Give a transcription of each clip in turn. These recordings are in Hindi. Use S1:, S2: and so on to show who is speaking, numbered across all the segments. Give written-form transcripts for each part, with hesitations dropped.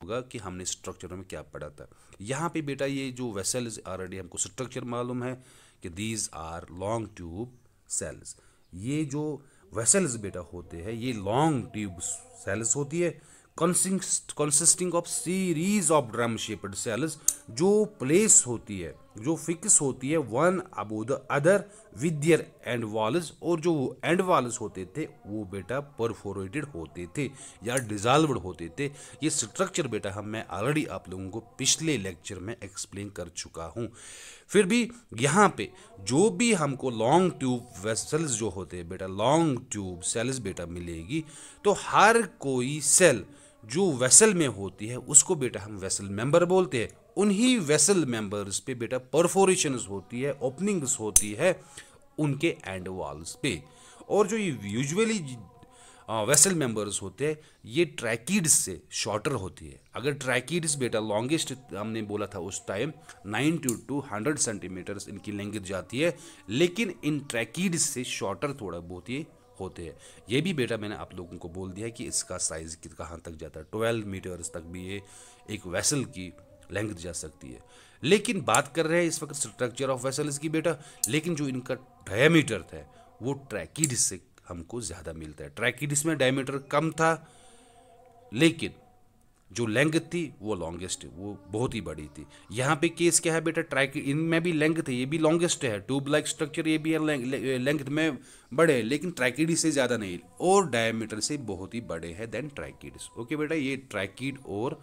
S1: होगा कि हमने स्ट्रक्चर में क्या पढ़ा था। यहाँ पे बेटा ये जो वेसल्स ऑलरेडी हमको स्ट्रक्चर मालूम है कि these are long tube cells. ये जो वेसल्स बेटा होते हैं ये लॉन्ग ट्यूब सेल्स होती है consisting of series of drum shaped cells, जो प्लेस होती है, जो फिक्स होती है one above the other with their and walls, और जो एंड वॉल्स होते थे वो बेटा परफोरेटेड होते थे या डिजॉल्व्ड होते थे। ये स्ट्रक्चर बेटा मैं ऑलरेडी आप लोगों को पिछले लेक्चर में एक्सप्लेन कर चुका हूँ। फिर भी यहाँ पे जो भी हमको लॉन्ग ट्यूब वेसल्स जो होते हैं बेटा, लॉन्ग ट्यूब सेल्स बेटा मिलेगी, तो हर कोई सेल जो वेसल में होती है उसको बेटा हम वेसल मेंबर बोलते हैं। उन्हीं वेसल मेंबर्स पे बेटा परफोरेशंस होती है, ओपनिंग्स होती है उनके एंड वॉल्स पे। और जो ये यूजुअली वेसल मेंबर्स होते हैं ये ट्रैकिड्स से शॉर्टर होती है। अगर ट्रैकिड्स बेटा लॉन्गेस्ट हमने बोला था उस टाइम 90 to 100 सेंटीमीटर्स इनकी लेंथ जाती है, लेकिन इन ट्रैकिड्स से शॉर्टर थोड़ा बहुत ये होते हैं। ये भी बेटा मैंने आप लोगों को बोल दिया है कि इसका साइज़ कहाँ तक जाता है, 12 मीटर्स तक भी ये एक वेसल की लेंथ जा सकती है। लेकिन बात कर रहे हैं इस वक्त स्ट्रक्चर ऑफ वेसल्स की बेटा, लेकिन जो इनका डायमीटर था वो ट्रैकिड्स से हमको ज़्यादा मिलता है। ट्रैकिड्स में डायमीटर कम था, लेकिन जो लेंथ थी वो लॉन्गेस्ट, वो बहुत ही बड़ी थी। यहाँ पे केस क्या है बेटा, ट्रैक इनमें भी लेंथ है, ये भी लॉन्गेस्ट है, ट्यूब लाइक स्ट्रक्चर ये भी है, लेंथ में बड़े, लेकिन ट्रैकिड से ज़्यादा नहीं, और डायमीटर से बहुत ही बड़े हैं देन ट्रैकिड्स। ओके बेटा, ये ट्रैकिड और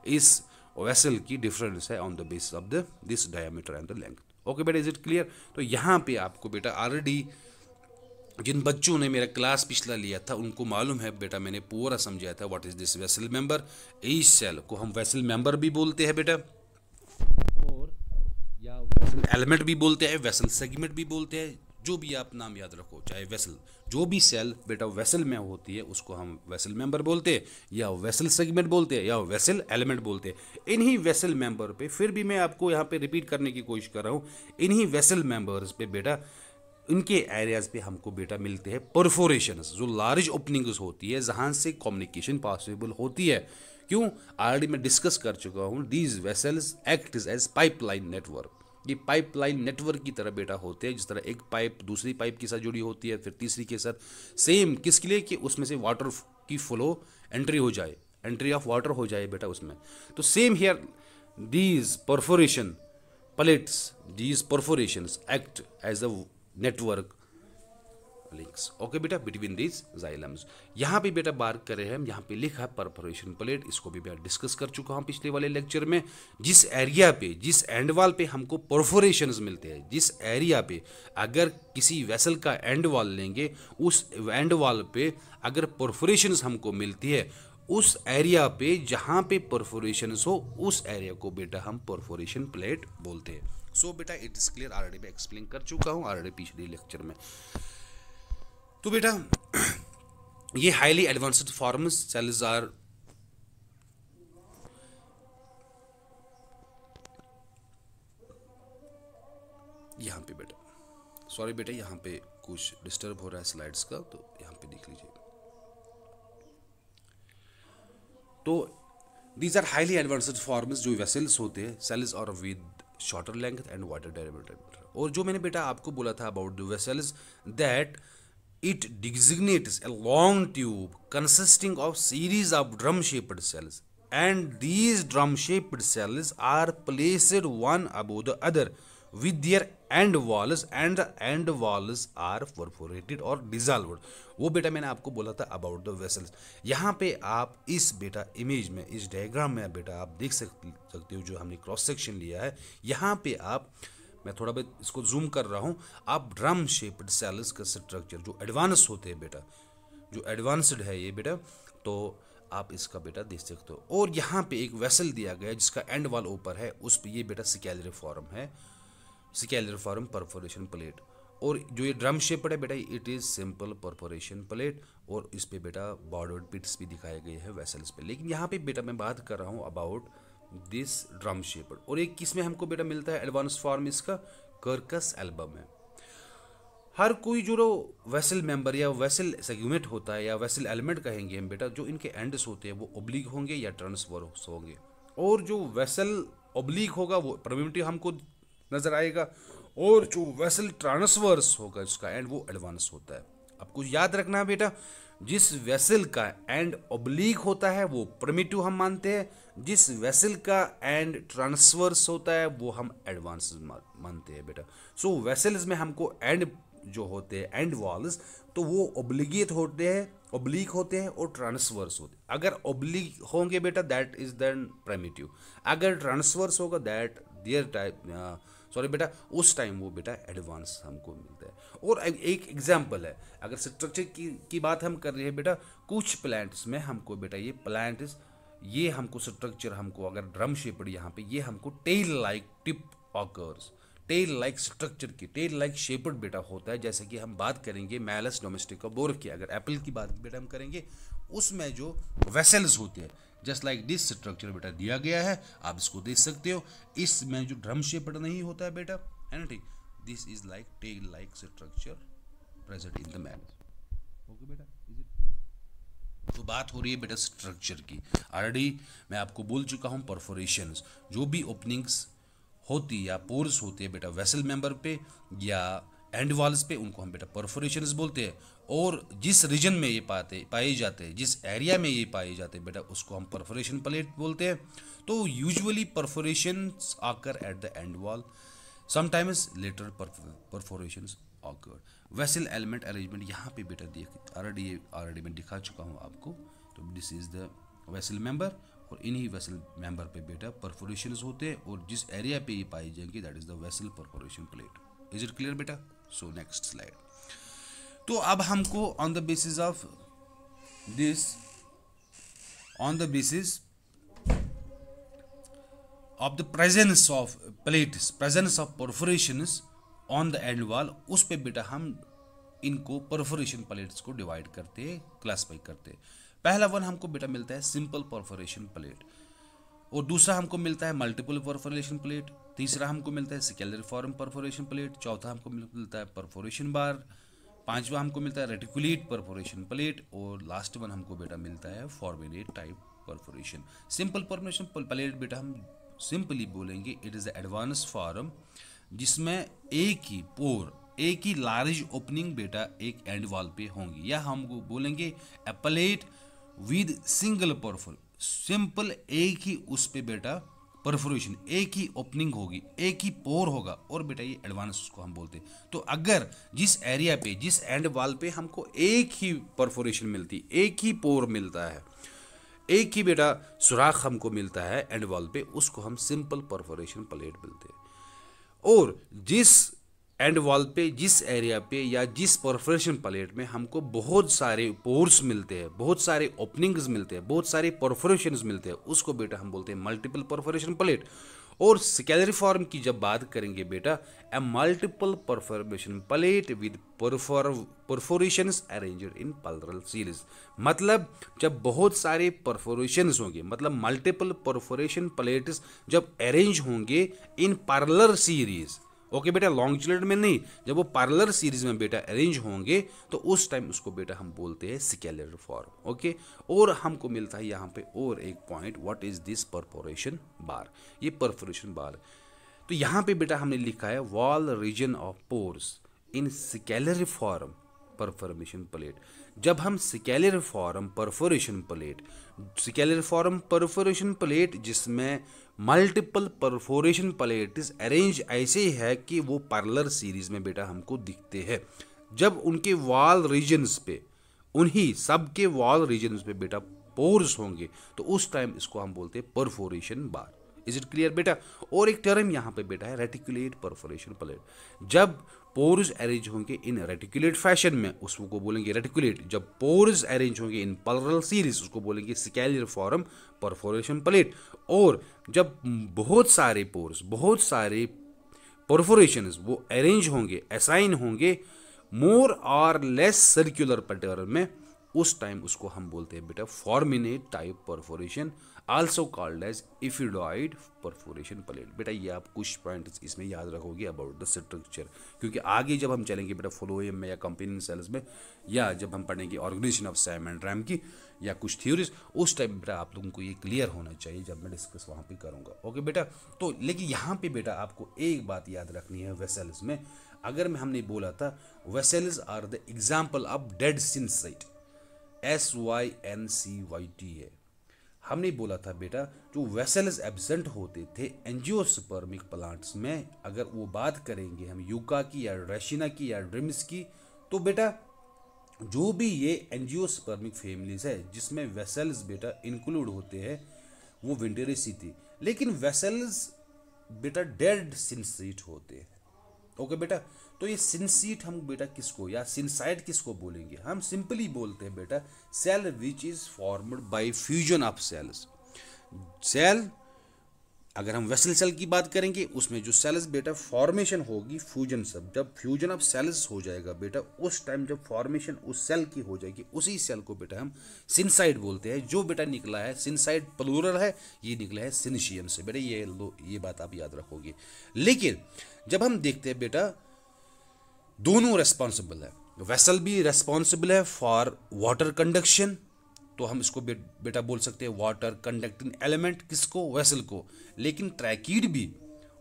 S1: इस वेसल की डिफरेंस है on the basis of this diameter and the length. Okay बेटा, इज इट क्लियर? तो यहाँ पे आपको बेटा ऑलरेडी जिन बच्चों ने मेरा क्लास पिछला लिया था उनको मालूम है बेटा, मैंने पूरा समझाया था what is this vessel member. Each cell को हम वेसल मेंबर भी बोलते हैं बेटा, और या वेसल एलिमेंट भी बोलते हैं, वेसल सेगमेंट भी बोलते हैं, जो भी आप नाम याद रखो, चाहे वेसल, जो भी सेल बेटा वेसल में होती है उसको हम वेसल मेंबर बोलते हैं, या वेसल सेगमेंट बोलते हैं, या वेसल एलिमेंट बोलते हैं। इन्हीं वेसल मेंबर पे फिर भी मैं आपको यहाँ पे रिपीट करने की कोशिश कर रहा हूँ, इन्हीं वेसल मेंबर्स पे बेटा इनके एरियाज पे हमको बेटा मिलते हैं परफोरेशंस, जो लार्ज ओपनिंग्स होती है जहाँ से कम्युनिकेशन पॉसिबल होती है। क्यों? ऑलरेडी मैं डिस्कस कर चुका हूँ, these vessels act as pipeline network. ये पाइपलाइन नेटवर्क की तरह बेटा होते हैं, जिस तरह एक पाइप दूसरी पाइप के साथ जुड़ी होती है, फिर तीसरी के साथ, सेम किसके लिए कि उसमें से वाटर की फ्लो एंट्री हो जाए, एंट्री ऑफ वाटर हो जाए बेटा उसमें। तो same here these perforation plates, these perforations act as a network links. Okay बेटा, बिटवीन दीज जाइलम्स। यहाँ पे बेटा बात कर रहे हैं हम, यहाँ पे लिखा है परफोरेशन प्लेट, इसको भी मैं डिस्कस कर चुका हूँ पिछले वाले लेक्चर में। जिस एरिया पे, जिस एंड वॉल पे हमको परफोरेशंस मिलते हैं, जिस एरिया पे अगर किसी वेसल का एंड वॉल लेंगे, उस एंड वॉल पे अगर परफोरेशंस हमको मिलती है, उस एरिया पे जहाँ पे परफोरेशंस हो उस एरिया को बेटा हम परफोरेशन प्लेट बोलते हैं। सो बेटा इट इज क्लियर, ऑलरेडी मैं एक्सप्लेन कर चुका हूँ ऑलरेडी पिछले लेक्चर में। तो बेटा ये highly advanced forms cells are यहाँ पे बेटा, सॉरी बेटा यहाँ पे कुछ डिस्टर्ब हो रहा है स्लाइड्स का, तो यहाँ पे देख लीजिए। तो these are highly advanced forms जो वेसल्स होते हैं, सेल्स और with shorter length and wider diameter. और जो मैंने बेटा आपको बोला था about the vessels, that it designates a long tube consisting of series of drum-shaped cells, and these drum-shaped cells are placed one above the other with their end walls, and the end walls are perforated or dissolved। वो बेटा मैंने आपको बोला था अबाउट द वेसल्स। यहाँ पे आप इस बेटा इमेज में, इस डायग्राम में बेटा आप देख सकते हो जो हमने क्रॉस सेक्शन लिया है। यहाँ पे आप, मैं थोड़ा बहुत इसको जूम कर रहा हूँ, आप ड्रम शेप्ड सेल्स का स्ट्रक्चर जो एडवांस होते हैं बेटा, जो एडवांस्ड है ये बेटा, तो आप इसका बेटा देख सकते हो। और यहाँ पे एक वेसल दिया गया जिसका एंड वॉल ऊपर है, उस पे ये बेटा स्केलर फॉर्म है, स्केलर फॉर्म परफोरेशन प्लेट। और जो ये ड्रम शेप्ड है बेटा, it is simple perforation plate, और इस पे बेटा बॉर्डर्ड पिट्स भी दिखाए गए हैं वेसल्स पे। लेकिन यहाँ पे बेटा मैं बात कर रहा हूँ अबाउट दिस ड्रम शेप्ड। और एक किस में हमको बेटा मिलता है एडवांस फॉर्म, इसका कर्कस एल्बम है। हर कोई जो वेसल मेंबर या वेसल सेगमेंट होता है या वेसल एलिमेंट कहेंगे हम बेटा, जो इनके एंड्स होते हैं वो ओब्लिक होंगे या ट्रांसवर्स होंगे। और जो वेसल ओब्लिक होगा वो प्रिमिटिव हमको नजर आएगा, और जो वेसल ट्रांसवर्स होगा उसका एंड वो एडवांस होता है। आपको याद रखना है बेटा, जिस वेसल का एंड ओब्लिक होता है वो प्रिमिटिव हम मानते हैं, जिस वेसल का एंड ट्रांसवर्स होता है वो हम एडवांस मानते हैं बेटा। सो वेसल्स में हमको एंड जो होते हैं एंड वॉल्स, तो वो ओब्लिगेट होते हैं, ओब्लिक होते हैं और ट्रांसवर्स होते हैं। अगर ओब्लिक होंगे बेटा दैट इज देन प्रिमिटिव, अगर ट्रांसवर्स होगा दैट देयर टाइप सॉरी बेटा उस टाइम वो बेटा एडवांस हमको मिलता है। और एक एग्जांपल है, अगर स्ट्रक्चर की बात हम कर रहे हैं बेटा, कुछ प्लांट्स में हमको बेटा ये प्लांट्स ये हमको स्ट्रक्चर हमको अगर ड्रम शेप्ड यहाँ पे ये हमको tail like tip occurs, tail like structure की टेल लाइक शेप्ड बेटा होता है। जैसे कि हम बात करेंगे मैलस डोमेस्टिका बोर की, अगर एप्पल की बात बेटा हम करेंगे, उसमें जो वेसल्स होते हैं जस्ट लाइक दिस स्ट्रक्चर बेटा दिया गया है, आप इसको देख सकते हो। इसमें जो ड्रम शेप्ड नहीं होता है बेटा, है ना ठीक, this is like tail like structure present in the malus. Okay बेटा, इज इट? तो बात हो रही है बेटा स्ट्रक्चर की। ऑलरेडी मैं आपको बोल चुका हूँ परफोरेशंस, जो भी ओपनिंग्स होती या पोर्स होते हैं बेटा वेसल मेंबर पे या एंड वॉल्स पे, उनको हम बेटा परफोरेशंस बोलते हैं। और जिस रीजन में ये पाए जाते हैं, जिस एरिया में ये पाए जाते हैं बेटा, उसको हम परफोरेशन प्लेट बोलते हैं। तो usually perforations occur at the end wall, sometimes lateral perforations occur. Vessel element arrangement यहाँ पे बेटा देख ऑलरेडी मैं दिखा चुका हूँ आपको। तो this is the vessel member, और इन्हीं वेसल मेंबर पे बेटा परफोरेशंस होते हैं, और जिस एरिया पे ये पाए जाएंगे that is the vessel perforation plate. Is it clear बेटा? So next slide. तो अब हमको on the basis of this, on the basis of the presence of plates, presence of perforations on the end wall, उस पे बेटा हम इनको परफोरेशन प्लेट्स को डिवाइड करते हैं, क्लासिफाई करते हैं। पहला वन हमको बेटा मिलता है सिंपल परफोरेशन प्लेट, और दूसरा हमको मिलता है मल्टीपल परफोरेशन प्लेट, तीसरा हमको मिलता है स्केलरिफॉर्म परफोरेशन प्लेट, चौथा हमको मिलता है परफोरेशन बार, पांचवा हमको मिलता है रेटिकुलेट परफोरेशन प्लेट, और लास्ट वन हमको बेटा मिलता है foraminate type perforation. Simple perforation plate बेटा हम सिंपली बोलेंगे इट इज एडवांस फॉर्म, जिसमें एक ही पोर, एक ही लार्ज ओपनिंग बेटा एक एंड वॉल पे होंगी, या हम बोलेंगे ए प्लेट विद सिंगल परफोर, सिंपल एक ही उस पे बेटा परफोरेशन, एक ही ओपनिंग होगी, एक ही पोर होगा, और बेटा ये एडवांस उसको हम बोलते हैं। तो अगर जिस एरिया पे, जिस एंड वॉल पे हमको एक ही परफोरेशन मिलती, एक ही पोर मिलता है, एक ही बेटा सुराख हमको मिलता है एंड वॉल पे, उसको हम सिंपल परफोरेशन प्लेट बोलते हैं। और जिस एंड वॉल पे, जिस एरिया पे या जिस परफोरेशन प्लेट में हमको बहुत सारे पोर्स मिलते हैं, बहुत सारे ओपनिंग्स मिलते हैं, बहुत सारे परफोरेशंस मिलते हैं, उसको बेटा हम बोलते हैं मल्टीपल परफोरेशन प्लेट। और स्केलरिफॉर्म की जब बात करेंगे बेटा, a multiple perforation plate with perforations arranged in parallel series. मतलब जब बहुत सारे परफोरेशंस होंगे, मतलब मल्टीपल परफोरेशन प्लेट्स जब अरेंज होंगे इन पैरेलल सीरीज, ओके बेटा, लॉन्गिट्यूड में नहीं, जब वो पैरेलल सीरीज में बेटा अरेंज होंगे तो उस टाइम उसको बेटा हम बोलते हैं स्केलरिफॉर्म। ओके, और हमको मिलता है यहाँ पे और एक point, what is this perforation bar, ये परफोरेशन बार। तो यहाँ पे बेटा हमने लिखा है wall region of pores in scalariform perforation plate. जब हम scalariform perforation plate, scalariform perforation plate जिसमें मल्टीपल परफोरेशन प्लेट्स अरेंज ऐसे है कि वो पैरेलल सीरीज में बेटा हमको दिखते हैं, जब उनके वॉल रीजन्स पे, उन्हीं सब के वॉल रीजन्स पे बेटा पोर्स होंगे, तो उस टाइम इसको हम बोलते हैं perforation bar. Is it clear बेटा? और एक टर्म यहाँ पे बेटा है रेटिकुलेट परफोरेशन प्लेट। जब पोर्स अरेंज होंगे इन रेटिकुलेट फैशन में उसको बोलेंगे रेटिकुलेट, जब पोर्स अरेंज होंगे इन पैरेलल सीरीज उसको बोलेंगे स्केलरिफॉर्म परफोरेशन प्लेट। और जब बहुत सारे पोर्स, बहुत सारे परफोरेशंस वो अरेंज होंगे, असाइन होंगे मोर और लेस सर्कुलर पैटर्न में, उस टाइम उसको हम बोलते हैं बेटा foraminate type perforation. Also called as ephedroid perforation plate. बेटा ये आप कुछ पॉइंट्स इसमें याद रखोगे अबाउट द स्ट्रक्चर, क्योंकि आगे जब हम चलेंगे बेटा फ्लोएम में या कंपेनियन सेल्स में, या जब हम पढ़ेंगे organization of SAM and RAM की या कुछ थ्योरीज, उस टाइम बेटा आप लोगों को ये क्लियर होना चाहिए जब मैं डिस्कस वहाँ पे करूँगा। ओके बेटा, तो लेकिन यहाँ पे बेटा आपको एक बात याद रखनी है वेसल्स में, अगर मैं हमने बोला था vessels are the example of dead syncyte, SYNCYT है, हमने बोला था बेटा जो वेसल्स एब्सेंट होते थे एंजियोस्पर्मिक प्लांट्स में, अगर वो बात करेंगे हम यूका की या रेशिना की या ड्रिम्स की, तो बेटा जो भी ये एंजियोस्पर्मिक फैमिलीज है जिसमें वेसल्स बेटा इंक्लूड होते हैं वो विंटेरेसी थी, लेकिन वेसल्स बेटा डेड सिनसाइट होते हैं। ओके बेटा, तो ये सिनसीट हम बेटा किसको या सिनसाइड किसको बोलेंगे, हम सिंपली बोलते हैं बेटा cell which is formed by fusion of cells. Cell अगर हम वेसल सेल की बात करेंगे उसमें जो सेल्स बेटा फॉर्मेशन होगी फ्यूजन, सब जब फ्यूजन ऑफ सेल्स हो जाएगा बेटा उस टाइम जब फॉर्मेशन उस सेल की हो जाएगी उसी सेल को बेटा हम सिनसाइड बोलते हैं। जो बेटा निकला है सिनसाइड प्लूरल है, ये निकला है सिनशियन से, बेटा ये बात आप याद रखोगे। लेकिन जब हम देखते हैं बेटा दोनों रेस्पॉन्सिबल है, वेसल भी रेस्पॉन्सिबल है फॉर वाटर कंडक्शन, तो हम इसको बेटा बोल सकते हैं वाटर कंडक्टिंग एलिमेंट, किसको, वेसल को, लेकिन ट्रैकीड भी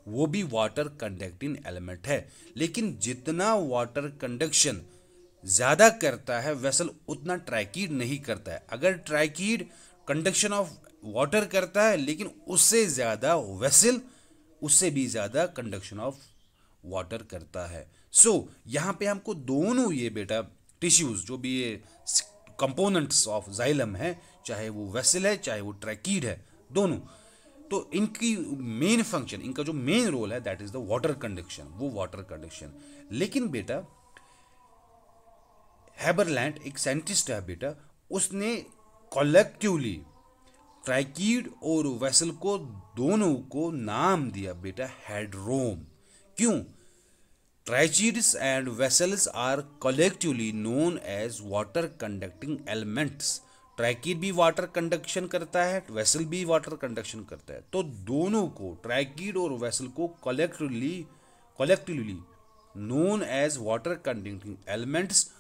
S1: वो भी वाटर कंडक्टिंग एलिमेंट है, लेकिन जितना वाटर कंडक्शन ज़्यादा करता है वेसल उतना ट्रैकीड नहीं करता है। अगर ट्रैकीड कंडक्शन ऑफ वाटर करता है लेकिन उससे ज़्यादा वेसल उससे भी ज़्यादा कंडक्शन ऑफ वाटर करता है। सो यहाँ पे हमको दोनों ये बेटा टिश्यूज़ जो भी ये कंपोनेंट्स ऑफ जाइलम है, चाहे वो वेसल है चाहे वो ट्रैकीड है, दोनों, तो इनकी मेन फंक्शन, इनका जो मेन रोल है that is the water conduction, वो वाटर कंडक्शन। लेकिन बेटा हैबरलैंड एक साइंटिस्ट है बेटा, उसने कलेक्टिवली ट्रैकीड और वेसल को दोनों को नाम दिया बेटा हेडरोम। क्यों? Tracheids and vessels are collectively known as water conducting elements. Tracheid भी वाटर कंडक्शन करता है, वेसल भी वाटर कंडक्शन करता है, तो दोनों को ट्रैकीड और वेसल को collectively known as water conducting elements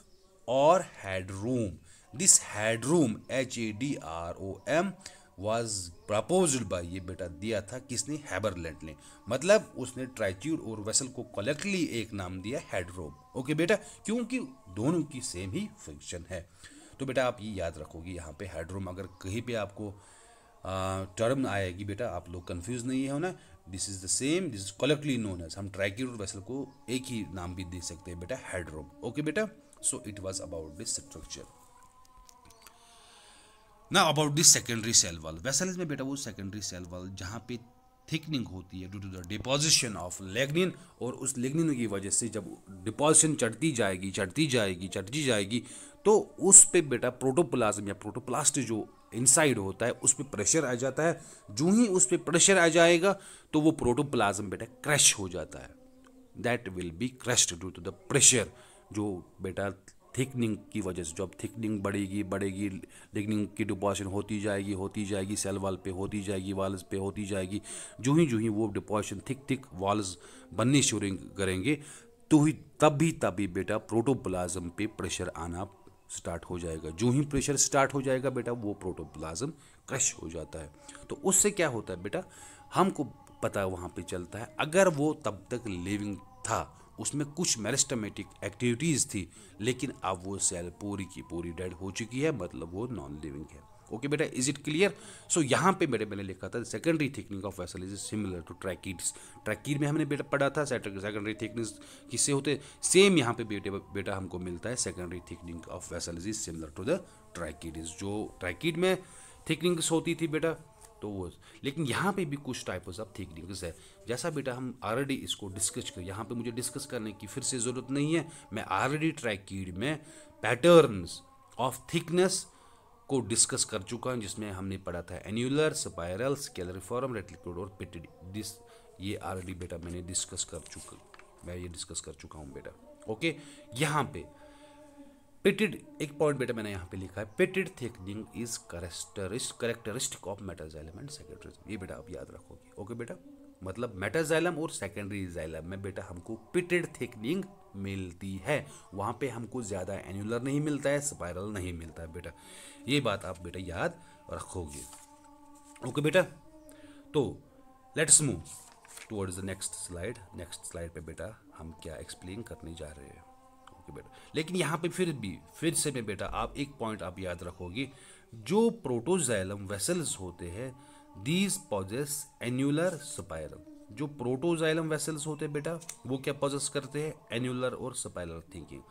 S1: और hadrome. This hadrome HADROM was proposed by, ये बेटा दिया था किसने, हैबरलैंड ने, मतलब उसने ट्रैकीड और वेसल को कलेक्टिवली एक नाम दिया हेडरोम। ओके बेटा, क्योंकि दोनों की सेम ही फंक्शन है। तो बेटा आप ये याद रखोगे यहाँ पे हेडरोम, अगर कहीं पे आपको टर्म आएगी बेटा आप लोग कंफ्यूज नहीं होना, this is the same, this is collectively known as, हम ट्रैकीड और वेसल को एक ही नाम भी दे सकते हैं बेटा हेडरोम। ओके बेटा, so it was about this structure. ना about this secondary cell wall, vessels में बेटा वो सेकेंडरी सेल वॉल जहाँ पे थिकनिंग होती है due to the deposition of lignin, और उस लिग्निन की वजह से जब डिपोजिशन चढ़ती जाएगी तो उस पे बेटा प्रोटोप्लाज्म या प्रोटोप्लास्ट जो इनसाइड होता है उस पर प्रेशर आ जाता है। जो ही उस पर प्रेशर आ जाएगा तो वो प्रोटोप्लाज्म बेटा क्रश हो जाता है, that will be crushed due to the pressure, जो बेटा थिकनिंग की वजह से, जब थिकनिंग बढ़ेगी लिग्निन की डिपोजिशन होती जाएगी सेल वॉल पे होती जाएगी, वॉल्स पे होती जाएगी, जो ही वो डिपोजिशन थिक वॉल्स बननी शुरू करेंगे तो ही तभी बेटा प्रोटोप्लाज्म पे प्रेशर आना स्टार्ट हो जाएगा। जो ही प्रेशर स्टार्ट हो जाएगा बेटा वो प्रोटोप्लाज्म क्रश हो जाता है। तो उससे क्या होता है बेटा, हमको पता वहाँ पे चलता है अगर वो तब तक लिविंग था, उसमें कुछ मेरिस्टेमेटिक एक्टिविटीज़ थी, लेकिन अब वो सेल पूरी की पूरी डेड हो चुकी है, मतलब वो नॉन लिविंग है। ओके बेटा, इज इट क्लियर? सो यहाँ पे मैंने लिखा था secondary thickening of vessel is similar to tracheids. Tracheid में हमने बेटा पढ़ा था सेकेंडरी थिकनेस किससे होते, सेम यहाँ पे बेटा हमको मिलता है secondary thickening of vessel is similar to the tracheids. जो ट्रैकीड में थिकनिंग्स होती थी बेटा तो वो, लेकिन यहाँ पे भी कुछ टाइप्स ऑफ थिकनिंग्स है, जैसा बेटा हम ऑलरेडी इसको डिस्कस कर, यहाँ पे मुझे डिस्कस करने की फिर से ज़रूरत नहीं है, मैं ऑलरेडी ट्रैकीड में पैटर्न्स ऑफ थिकनेस को डिस्कस कर चुका हूँ, जिसमें हमने पढ़ा था एन्यूलर, स्पाइरल, स्केलरिफॉर्म, रेटिकुलर और पिटिड, ये ऑलरेडी बेटा मैं डिस्कस कर चुका हूँ बेटा। ओके, यहाँ पे पिटेड, एक पॉइंट बेटा मैंने यहाँ पे लिखा है, pitted thickening is characteristic of metaxylem and secondary. ये बेटा आप याद रखोगे। ओके बेटा, मतलब मेटाजाइलम और सेकेंडरी जाइलम में बेटा हमको पिटेड थिकनिंग मिलती है, वहाँ पे हमको ज़्यादा एन्युलर नहीं मिलता है, स्पाइरल नहीं मिलता है बेटा। ये बात आप बेटा याद रखोगे। ओके बेटा, तो let's move towards the next slide. Next slide पे बेटा हम क्या एक्सप्लेन करने जा रहे हैं। ओके बेटा, लेकिन यहाँ पे फिर से मैं बेटा आप एक पॉइंट आप याद रखोगे, जो प्रोटोजाइलम वेसल्स होते हैं दीज पॉजेस एन्युलर स्पाइरल। जो प्रोटोजाइलम वेसल्स होते हैं बेटा वो क्या पॉजेस करते हैं, एन्युलर और स्पाइरल थिंकिंग।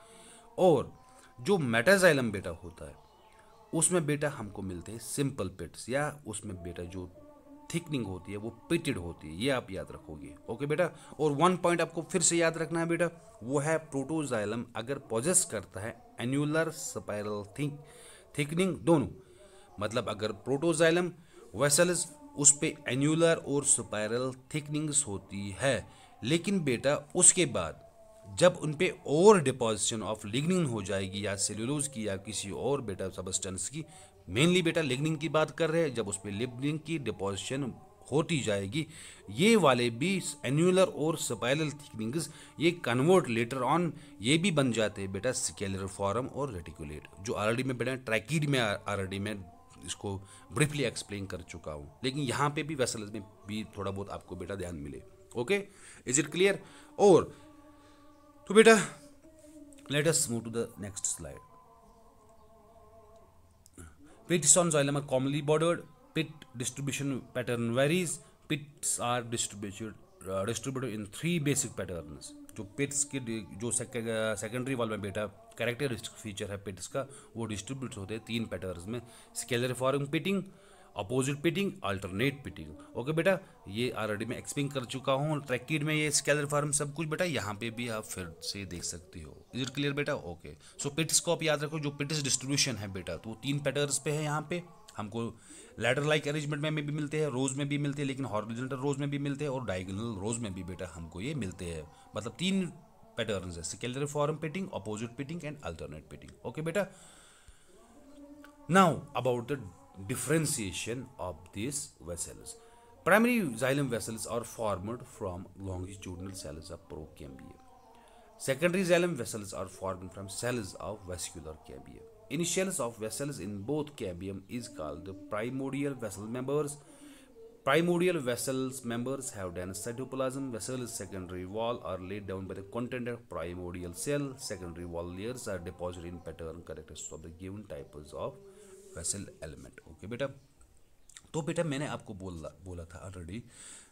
S1: और जो मेटाजाइलम बेटा होता है उसमें बेटा हमको मिलते हैं सिंपल पिट्स, या उसमें बेटा जो थिकनिंग होती है वो पिटेड होती है, ये आप याद रखोगे। ओके बेटा, और वन पॉइंट आपको फिर से याद रखना है बेटा, वो है प्रोटोजाइलम अगर पॉजेस करता है एन्युलर स्पाइरल थिकनिंग दोनों, मतलब अगर प्रोटोजाइलम वेसल्स उस पे एन्युलर और स्पाइरल थिकनिंग्स होती है, लेकिन बेटा उसके बाद जब उन पे और डिपोजिशन ऑफ लिग्निन हो जाएगी या सेल्यूलोज की या किसी और बेटा सबस्टेंस की, मेनली बेटा लिग्निन की बात कर रहे हैं, जब उस पे लिग्निन की डिपोजिशन होती जाएगी, ये वाले भी एन्युलर और स्पाइरल थिकनिंग्स ये कन्वर्ट लेटर ऑन ये भी बन जाते हैं बेटा स्केलेरिफॉर्म और रेटिकुलेट, जो ऑलरेडी मैं बेटा ट्रैकीड में ऑलरेडी मैं इसको ब्रीफली एक्सप्लेन कर चुका हूँ, लेकिन यहाँ पे भी वेसल्स में भी थोड़ा बहुत आपको बेटा ध्यान मिले। Okay, is it clear? और तो बेटा let us move to the next slide. Pits on xylem are commonly bordered. Pit distribution pattern varies. Pits are distributed in three basic patterns. जो पिट्स के जो सेकेंडरी वॉल में बेटा कैरेक्टरिस्टिक फीचर है पिट्स का, वो डिस्ट्रीब्यूट होते हैं तीन पैटर्न्स में, scalariform pitting, opposite pitting, alternate pitting. Okay बेटा, ये ऑलरेडी मैं एक्सप्लेन कर चुका हूँ ट्रैकीड में, ये स्केलरिफॉर्म सब कुछ बेटा यहाँ पे भी आप फिर से देख सकते हो। इज इट क्लियर बेटा? ओके, सो पिट्स को आप याद रखो, जो पिट्स डिस्ट्रीब्यूशन है बेटा तो वो तीन पैटर्न्स पे है। यहाँ पे हमको लैडर लाइक अरेंजमेंट में भी मिलते हैं, रोज में भी मिलते हैं, लेकिन हॉरिजॉन्टल रोज में भी मिलते हैं और डायगोनल रोज में भी बेटा हमको ये मिलते हैं, मतलब तीन पैटर्न्स है, scalariform pitting, opposite pitting and alternate pitting. Okay बेटा, now about the differentiation of these vessels. Primary xylem vessels are formed from longitudinal cells of procambium. Secondary xylem vessels are formed from cells of vascular cambium. Initials of vessels in both cambium is called the primordial vessel members. Primordial vessels members have dense cytoplasm. Vessels secondary wall are laid down by the content of primordial cell. Secondary wall layers are deposited in pattern characteristics of the given types of vessel element. Okay बेटा, तो बेटा मैंने आपको बोला था ऑलरेडी,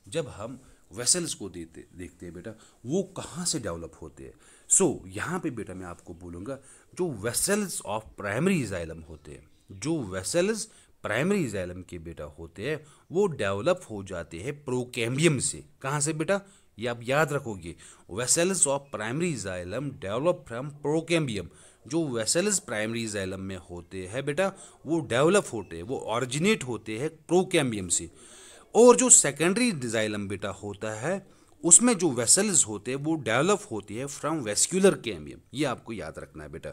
S1: जब हम वेसल्स को देखते हैं बेटा वो कहाँ से डेवलप होते हैं। सो यहाँ पे बेटा मैं आपको बोलूँगा, जो वेसल्स ऑफ प्राइमरी जाइलम होते हैं, जो वेसल्स प्राइमरी जाइलम के बेटा होते हैं वो डेवलप हो जाते हैं प्रोकैम्बियम से। कहाँ से बेटा, ये आप याद रखोगे, vessels of primary xylem develop from procambium. जो वेसल्स प्राइमरी जाइलम में होते हैं बेटा वो डेवलप होते हैं, वो ऑरिजिनेट होते हैं प्रोकैम्बियम से। और जो सेकेंडरी जाइलम बेटा होता है उसमें जो वेसल्स होते हैं वो डेवलप होती है फ्रॉम वेस्क्यूलर कैम्बियम। ये आपको याद रखना है बेटा,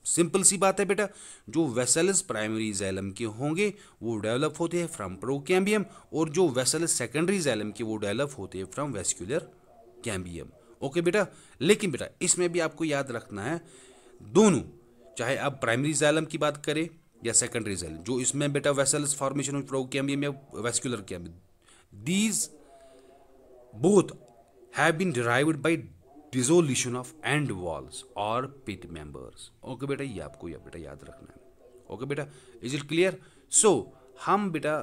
S1: सिंपल सी बात है बेटा, जो वेसल्स प्राइमरी जाइलम के होंगे वो डेवलप होते हैं फ्रॉम प्रोकैम्बियम, और जो वेसल्स सेकेंडरी जाइलम के वो डेवलप होते हैं फ्रॉम वेस्क्यूलर कैम्बियम। ओके बेटा, लेकिन बेटा इसमें भी आपको याद रखना है, दोनों चाहे आप प्राइमरी जाइलम की बात करें या सेकेंडरी जाइलम, जो इसमें बेटा वेसल्स फॉर्मेशन ऑफ प्रोकैम्बियम या vascular cambium, these both have been derived by dissolution of end walls और पिट मेंबर्स। ओके बेटा, ये आपको बेटा याद रखना है। ओके बेटा, इज इट क्लियर? सो हम बेटा